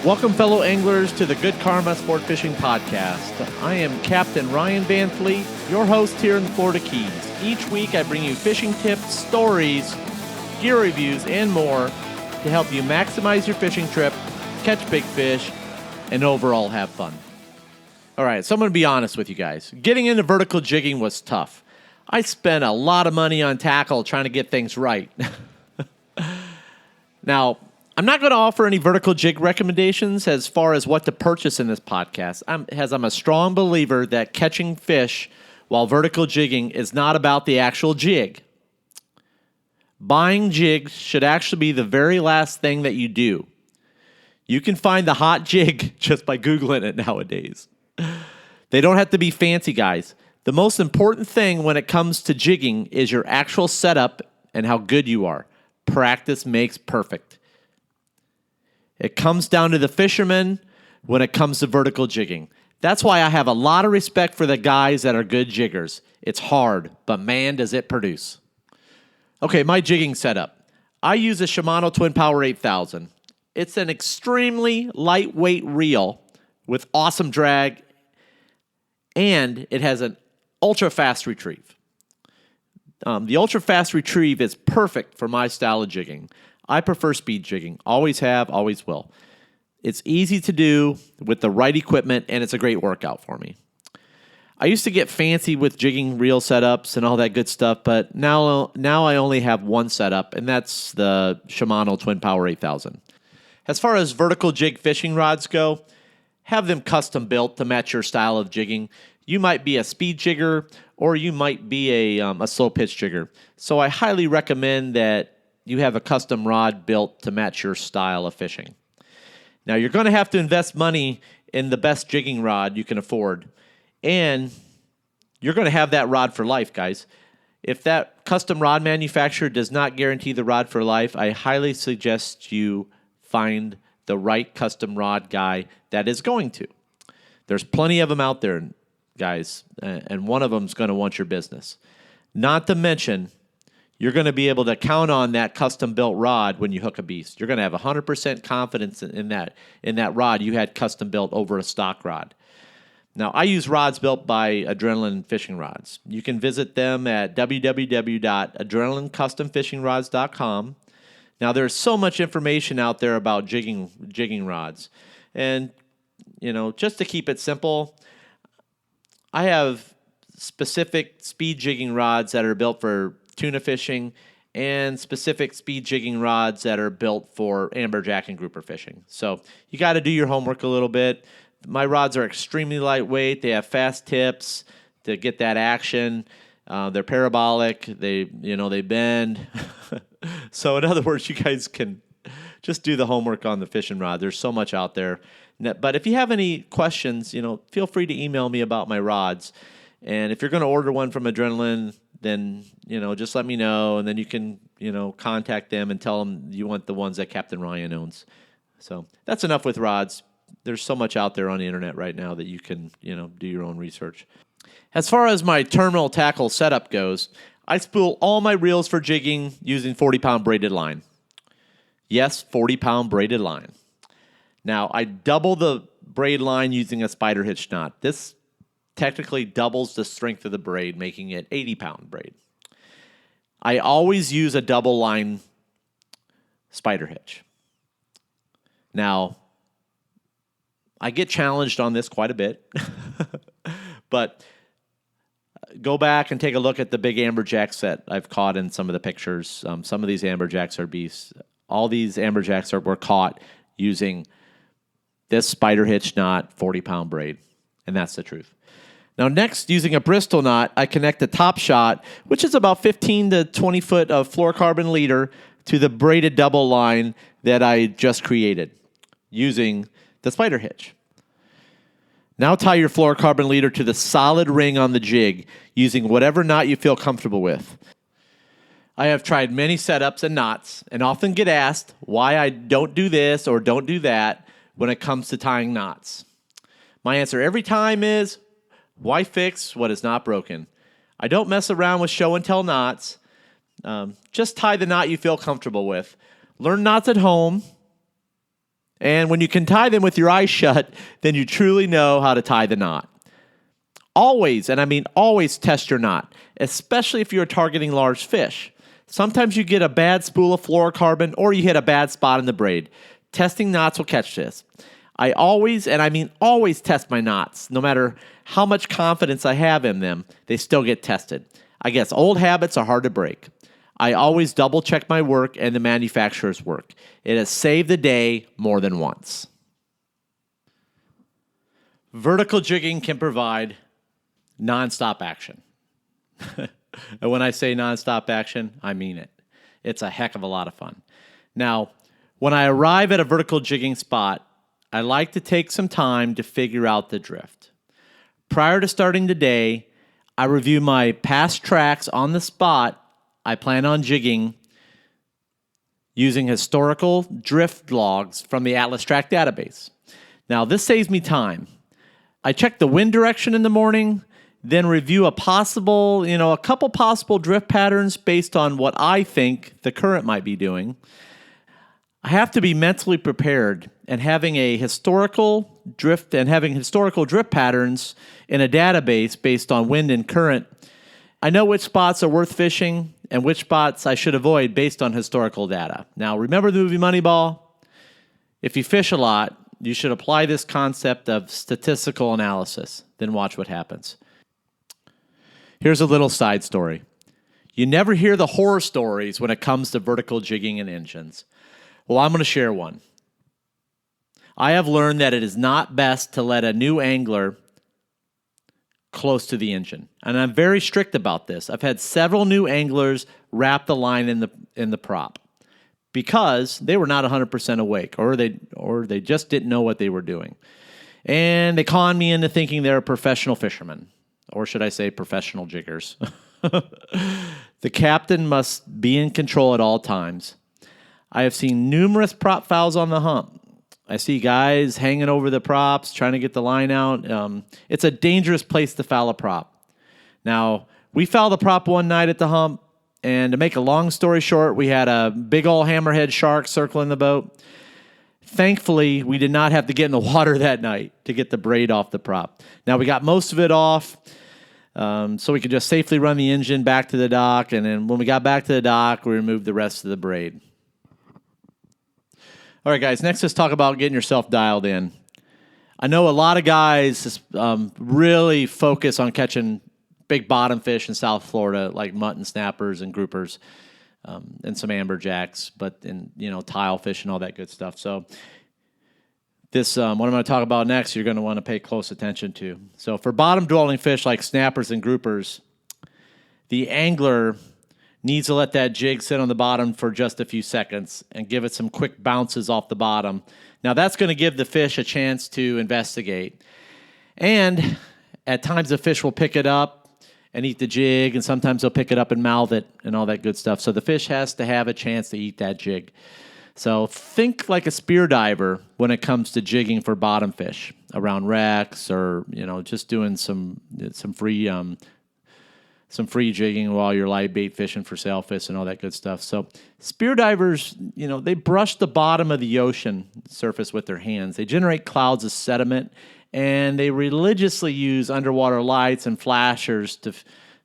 Welcome, fellow anglers, to the Good Karma Sport Fishing Podcast. I am Captain Ryan Van Fleet, your host here in the Florida Keys. Each week, I bring you fishing tips, stories, gear reviews, and more to help you maximize your fishing trip, catch big fish, and overall have fun. All right, so I'm going to be honest with you guys. Getting into vertical jigging was tough. I spent a lot of money on tackle trying to get things right. Now, I'm not going to offer any vertical jig recommendations as far as what to purchase in this podcast, as I'm a strong believer that catching fish while vertical jigging is not about the actual jig. Buying jigs should actually be the very last thing that you do. You can find the hot jig just by Googling it nowadays. They don't have to be fancy, guys. The most important thing when it comes to jigging is your actual setup and how good you are. Practice makes perfect. It comes down to the fisherman when it comes to vertical jigging. That's why I have a lot of respect for the guys that are good jiggers. It's hard, but man, does it produce. Okay, my jigging setup. I use a Shimano Twin Power 8000. It's an extremely lightweight reel with awesome drag, and it has an ultra-fast retrieve. The ultra-fast retrieve is perfect for my style of jigging. I prefer speed jigging. Always have, always will. It's easy to do with the right equipment, and it's a great workout for me. I used to get fancy with jigging reel setups and all that good stuff, but now I only have one setup, and that's the Shimano Twin Power 8000. As far as vertical jig fishing rods go, have them custom built to match your style of jigging. You might be a speed jigger, or you might be a slow pitch jigger. So I highly recommend that you have a custom rod built to match your style of fishing. Now, you're going to have to invest money in the best jigging rod you can afford, and you're going to have that rod for life, guys. If that custom rod manufacturer does not guarantee the rod for life, I highly suggest you find the right custom rod guy that is going to. There's plenty of them out there, guys, and one of them is going to want your business. Not to mention, you're going to be able to count on that custom-built rod when you hook a beast. You're going to have 100% confidence in that rod you had custom-built over a stock rod. Now, I use rods built by Adrenaline Fishing Rods. You can visit them at www.adrenalinecustomfishingrods.com. Now, there's so much information out there about jigging rods. And, just to keep it simple, I have specific speed jigging rods that are built for tuna fishing and specific speed jigging rods that are built for amberjack and grouper fishing. So you got to do your homework a little bit. My rods are extremely lightweight. They have fast tips to get that action. They're parabolic. They bend. So in other words, you guys can just do the homework on the fishing rod. There's so much out there. But if you have any questions, feel free to email me about my rods. And if you're going to order one from Adrenaline, then, just let me know, and then you can, contact them and tell them you want the ones that Captain Ryan owns. So that's enough with rods. There's so much out there on the internet right now that you can, do your own research. As far as my terminal tackle setup goes, I spool all my reels for jigging using 40-pound braided line. Yes, 40-pound braided line. Now, I double the braid line using a spider hitch knot. This technically doubles the strength of the braid, making it 80-pound braid. I always use a double line spider hitch. Now, I get challenged on this quite a bit, but go back and take a look at the big amberjacks that I've caught in some of the pictures. Some of these amberjacks are beasts. All these amberjacks were caught using this spider hitch knot, 40-pound braid, and that's the truth. Now, next, using a Bristol knot, I connect the top shot, which is about 15 to 20 foot of fluorocarbon leader, to the braided double line that I just created using the spider hitch. Now tie your fluorocarbon leader to the solid ring on the jig using whatever knot you feel comfortable with. I have tried many setups and knots and often get asked why I don't do this or don't do that when it comes to tying knots. My answer every time is, why fix what is not broken? I don't mess around with show and tell knots. Just tie the knot you feel comfortable with. Learn knots at home. And when you can tie them with your eyes shut, then you truly know how to tie the knot. Always, and I mean always, test your knot, especially if you're targeting large fish. Sometimes you get a bad spool of fluorocarbon or you hit a bad spot in the braid. Testing knots will catch this. I always, and I mean always, test my knots. No matter how much confidence I have in them, they still get tested. I guess old habits are hard to break. I always double check my work and the manufacturer's work. It has saved the day more than once. Vertical jigging can provide nonstop action. And when I say nonstop action, I mean it. It's a heck of a lot of fun. Now, when I arrive at a vertical jigging spot, I like to take some time to figure out the drift. Prior to starting the day, I review my past tracks on the spot I plan on jigging using historical drift logs from the Atlas Track database. Now, this saves me time. I check the wind direction in the morning, then review a couple possible drift patterns based on what I think the current might be doing. I have to be mentally prepared, and having historical drift patterns in a database based on wind and current, I know which spots are worth fishing and which spots I should avoid based on historical data. Now, remember the movie Moneyball? If you fish a lot, you should apply this concept of statistical analysis. Then watch what happens. Here's a little side story. You never hear the horror stories when it comes to vertical jigging and engines. Well, I'm going to share one. I have learned that it is not best to let a new angler close to the engine. And I'm very strict about this. I've had several new anglers wrap the line in the prop because they were not 100% awake or they just didn't know what they were doing. And they conned me into thinking they're professional fishermen, or should I say professional jiggers. The captain must be in control at all times. I have seen numerous prop fouls on the hump. I see guys hanging over the props, trying to get the line out. It's a dangerous place to foul a prop. Now, we fouled the prop one night at the hump, and to make a long story short, we had a big old hammerhead shark circling the boat. Thankfully, we did not have to get in the water that night to get the braid off the prop. Now, we got most of it off, so we could just safely run the engine back to the dock, and then when we got back to the dock, we removed the rest of the braid. All right, guys, next let's talk about getting yourself dialed in. I know a lot of guys really focus on catching big bottom fish in South Florida, like mutton snappers and groupers, and some amberjacks, but tile fish and all that good stuff. So this, what I'm going to talk about next, you're going to want to pay close attention to. So for bottom-dwelling fish like snappers and groupers, the angler needs to let that jig sit on the bottom for just a few seconds and give it some quick bounces off the bottom. Now, that's going to give the fish a chance to investigate. And at times, the fish will pick it up and eat the jig, and sometimes they'll pick it up and mouth it and all that good stuff. So the fish has to have a chance to eat that jig. So think like a spear diver when it comes to jigging for bottom fish around wrecks or, just doing some free jigging while you're live bait fishing for sailfish and all that good stuff. So spear divers, they brush the bottom of the ocean surface with their hands. They generate clouds of sediment, and they religiously use underwater lights and flashers to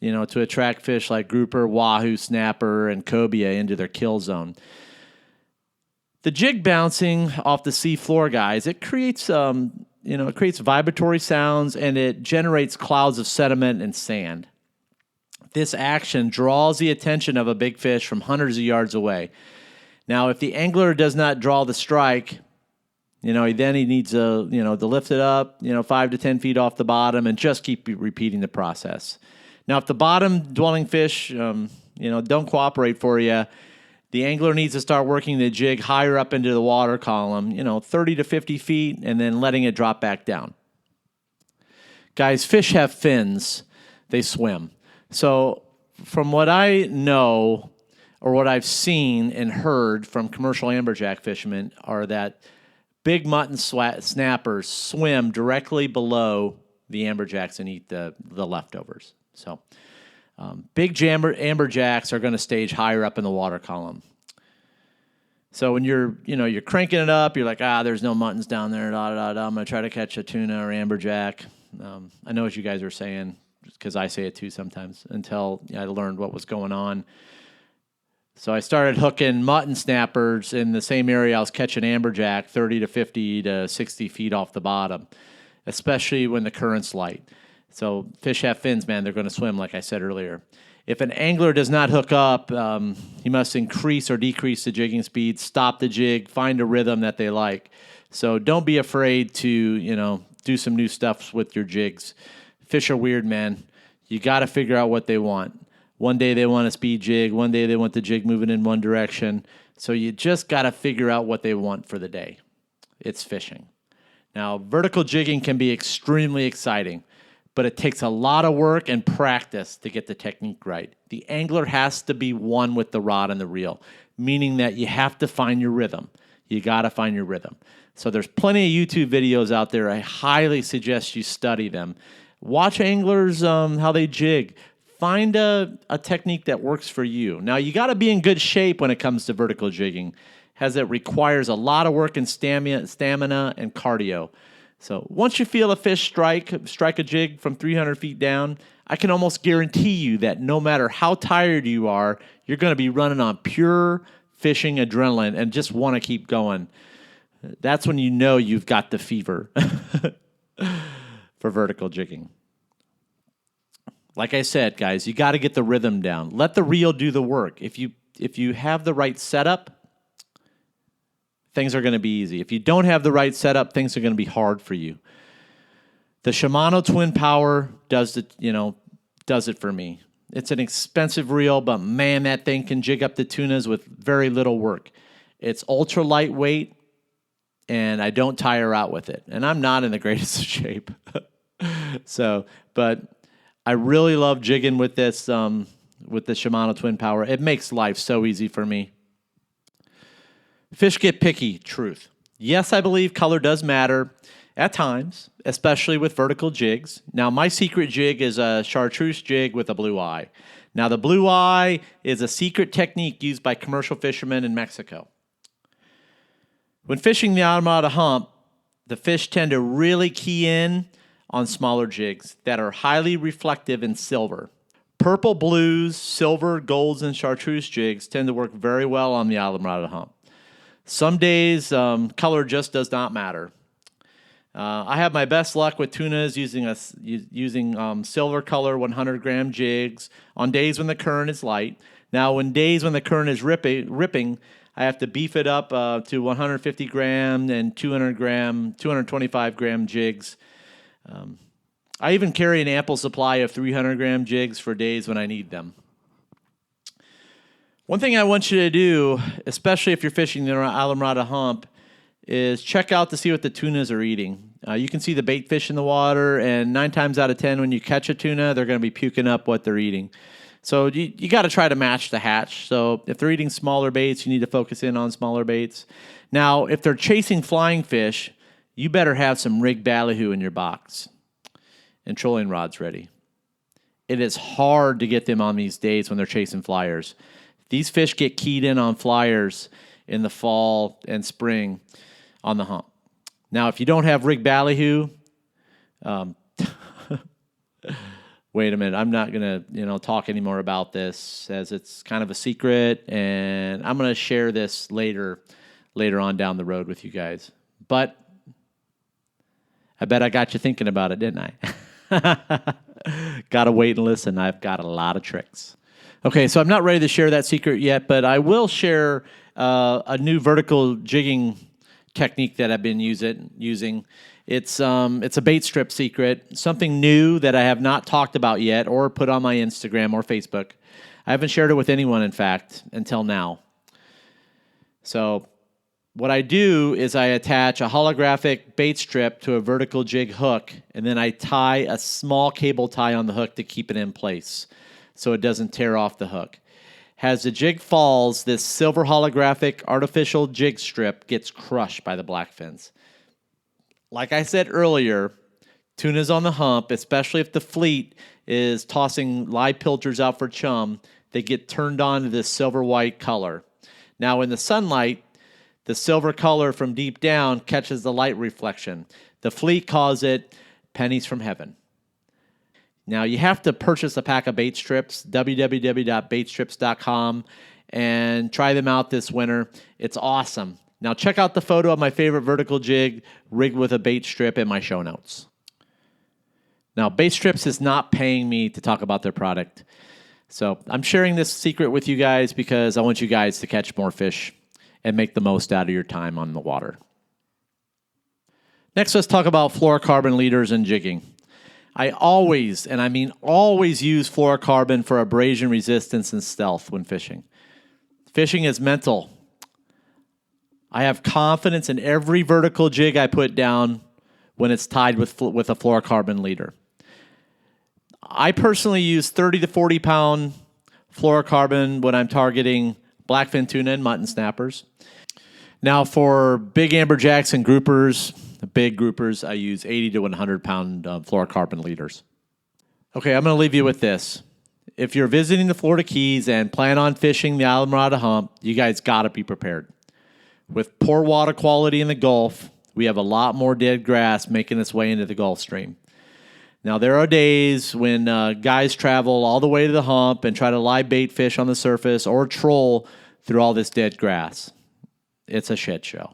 attract fish like grouper, wahoo, snapper, and cobia into their kill zone. The jig bouncing off the sea floor, guys, it creates vibratory sounds, and it generates clouds of sediment and sand. This action draws the attention of a big fish from hundreds of yards away. Now, if the angler does not draw the strike, he needs to lift it up, 5 to 10 feet off the bottom and just keep repeating the process. Now, if the bottom-dwelling fish, don't cooperate for you, the angler needs to start working the jig higher up into the water column, 30 to 50 feet, and then letting it drop back down. Guys, fish have fins. They swim. So from what I know or what I've seen and heard from commercial amberjack fishermen are that big mutton snappers swim directly below the amberjacks and eat the leftovers. So big amberjacks are going to stage higher up in the water column. So when you're cranking it up, you're like, there's no muttons down there. I'm gonna try to catch a tuna or amberjack. I know what you guys are saying because I say it too sometimes until I learned what was going on. So I started hooking mutton snappers in the same area I was catching amberjack, 30 to 50 to 60 feet off the bottom, especially when the current's light. So fish have fins, man. They're going to swim, like I said earlier. If an angler does not hook up, he must increase or decrease the jigging speed, stop the jig, find a rhythm that they like. So don't be afraid to, do some new stuff with your jigs. Fish are weird, man. You got to figure out what they want. One day they want a speed jig. One day they want the jig moving in one direction. So you just got to figure out what they want for the day. It's fishing. Now, vertical jigging can be extremely exciting, but it takes a lot of work and practice to get the technique right. The angler has to be one with the rod and the reel, meaning that you have to find your rhythm. You got to find your rhythm. So there's plenty of YouTube videos out there. I highly suggest you study them. Watch anglers, how they jig. Find a technique that works for you. Now, you got to be in good shape when it comes to vertical jigging, as it requires a lot of work and stamina and cardio. So once you feel a fish strike a jig from 300 feet down, I can almost guarantee you that no matter how tired you are, you're going to be running on pure fishing adrenaline and just want to keep going. That's when you know you've got the fever for vertical jigging. Like I said, guys, you got to get the rhythm down. Let the reel do the work. If you have the right setup, things are going to be easy. If you don't have the right setup, things are going to be hard for you. The Shimano Twin Power does it for me. It's an expensive reel, but man, that thing can jig up the tunas with very little work. It's ultra lightweight, and I don't tire out with it. And I'm not in the greatest of shape. But I really love jigging with this, with the Shimano Twin Power. It makes life so easy for me. Fish get picky, truth. Yes, I believe color does matter at times, especially with vertical jigs. Now, my secret jig is a chartreuse jig with a blue eye. Now, the blue eye is a secret technique used by commercial fishermen in Mexico. When fishing the Alamada hump, the fish tend to really key in on smaller jigs that are highly reflective in silver. Purple, blues, silver, golds, and chartreuse jigs tend to work very well on the Alamada hump. Some days, color just does not matter. I have my best luck with tunas using silver color 100-gram jigs on days when the current is light. Now, when the current is ripping, I have to beef it up to 150-gram and 225-gram jigs. I even carry an ample supply of 300-gram jigs for days when I need them. One thing I want you to do, especially if you're fishing the Alamada hump, is check out to see what the tunas are eating. You can see the bait fish in the water, and 9 times out of 10, when you catch a tuna, they're going to be puking up what they're eating. So you got to try to match the hatch. So if they're eating smaller baits, you need to focus in on smaller baits. Now, if they're chasing flying fish, you better have some rigged ballyhoo in your box and trolling rods ready. It is hard to get them on these days when they're chasing flyers. These fish get keyed in on flyers in the fall and spring on the hump. Now, if you don't have rigged ballyhoo, wait a minute. I'm not going to talk anymore about this, as it's kind of a secret, and I'm going to share this later on down the road with you guys. But I bet I got you thinking about it, didn't I? Got to wait and listen. I've got a lot of tricks. Okay, so I'm not ready to share that secret yet, but I will share a new vertical jigging technique that I've been using. It's a bait strip secret, something new that I have not talked about yet or put on my Instagram or Facebook. I haven't shared it with anyone, in fact, until now. So what I do is I attach a holographic bait strip to a vertical jig hook, and then I tie a small cable tie on the hook to keep it in place so it doesn't tear off the hook. As the jig falls, this silver holographic artificial jig strip gets crushed by the blackfins. Like I said earlier, tunas on the hump, especially if the fleet is tossing live pilchers out for chum, they get turned on to this silver-white color. Now, in the sunlight, The silver color from deep down catches the light reflection. The fleet calls it pennies from heaven. Now, you have to purchase a pack of bait strips, www.baitstrips.com, and try them out this winter. It's awesome. Now, check out the photo of my favorite vertical jig rigged with a bait strip in my show notes. Now, Bait Strips is not paying me to talk about their product. So I'm sharing this secret with you guys because I want you guys to catch more fish and make the most out of your time on the water. Next, let's talk about fluorocarbon leaders and jigging. I always, and I mean always, use fluorocarbon for abrasion resistance and stealth when fishing. Fishing is mental. I have confidence in every vertical jig I put down when it's tied with a fluorocarbon leader. I personally use 30 to 40 pound fluorocarbon when I'm targeting blackfin tuna and mutton snappers. Now, for big amberjacks and groupers, big groupers, I use 80 to 100 pound fluorocarbon leaders. Okay, I'm going to leave you with this. If you're visiting the Florida Keys and plan on fishing the Islamorada Hump, you guys got to be prepared. With poor water quality in the Gulf, we have a lot more dead grass making its way into the Gulf Stream. Now, there are days when guys travel all the way to the hump and try to live bait fish on the surface or troll through all this dead grass. It's a shit show.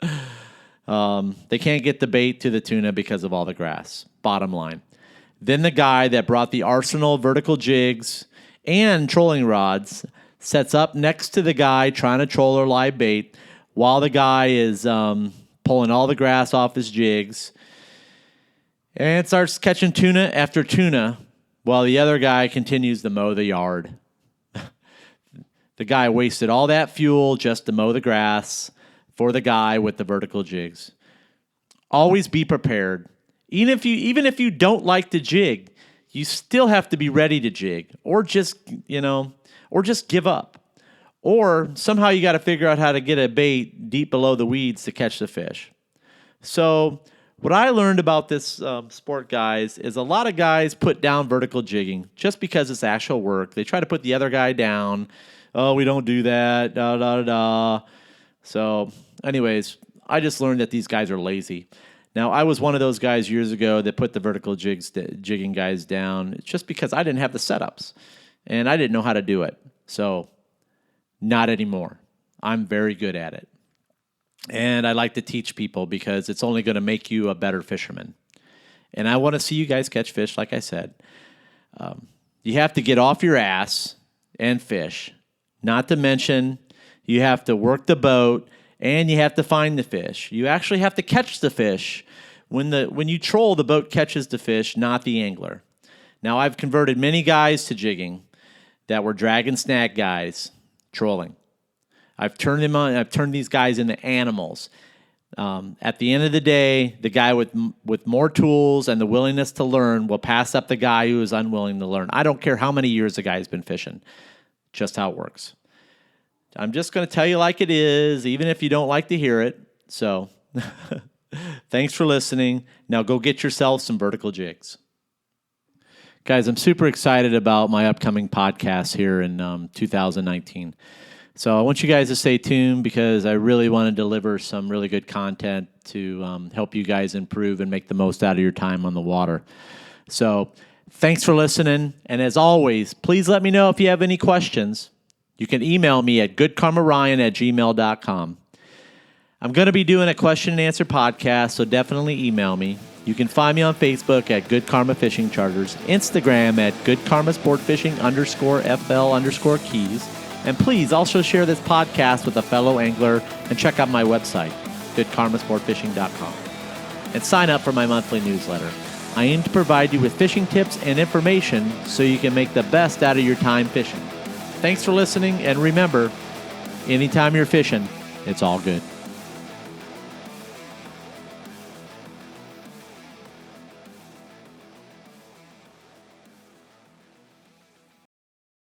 They can't get the bait to the tuna because of all the grass, bottom line. Then the guy that brought the arsenal of vertical jigs and trolling rods sets up next to the guy trying to troll or live bait while the guy is pulling all the grass off his jigs and starts catching tuna after tuna while the other guy continues to mow the yard. The guy wasted all that fuel just to mow the grass for the guy with the vertical jigs. Always be prepared. Even if you don't like to jig, you still have to be ready to jig, or just give up. Or somehow you got to figure out how to get a bait deep below the weeds to catch the fish. So what I learned about this sport, guys, is a lot of guys put down vertical jigging just because it's actual work. They try to put the other guy down. Oh, we don't do that. Da, da, da, da. So anyways, I just learned that these guys are lazy. Now, I was one of those guys years ago that put the vertical jigging guys down just because I didn't have the setups and I didn't know how to do it. So not anymore. I'm very good at it. And I like to teach people because it's only going to make you a better fisherman. And I want to see you guys catch fish, like I said. You have to get off your ass and fish. Not to mention, you have to work the boat and you have to find the fish. You actually have to catch the fish. When you troll, the boat catches the fish, not the angler. Now, I've converted many guys to jigging that were drag and snag guys trolling. I've turned these guys into animals. At the end of the day, the guy with more tools and the willingness to learn will pass up the guy who is unwilling to learn. I don't care how many years the guy's been fishing. Just how it works. I'm just going to tell you like it is, even if you don't like to hear it. So, thanks for listening. Now go get yourself some vertical jigs. Guys, I'm super excited about my upcoming podcast here in 2019. So I want you guys to stay tuned because I really want to deliver some really good content to help you guys improve and make the most out of your time on the water. So thanks for listening. And as always, please let me know if you have any questions. You can email me at goodkarmaryan@gmail.com. I'm going to be doing a question and answer podcast, so definitely email me. You can find me on Facebook at Good Karma Fishing Charters, Instagram at Good Karma Sport Fishing _FL_Keys. And please also share this podcast with a fellow angler and check out my website, goodkarmasportfishing.com. And sign up for my monthly newsletter. I aim to provide you with fishing tips and information so you can make the best out of your time fishing. Thanks for listening, and remember, anytime you're fishing, it's all good.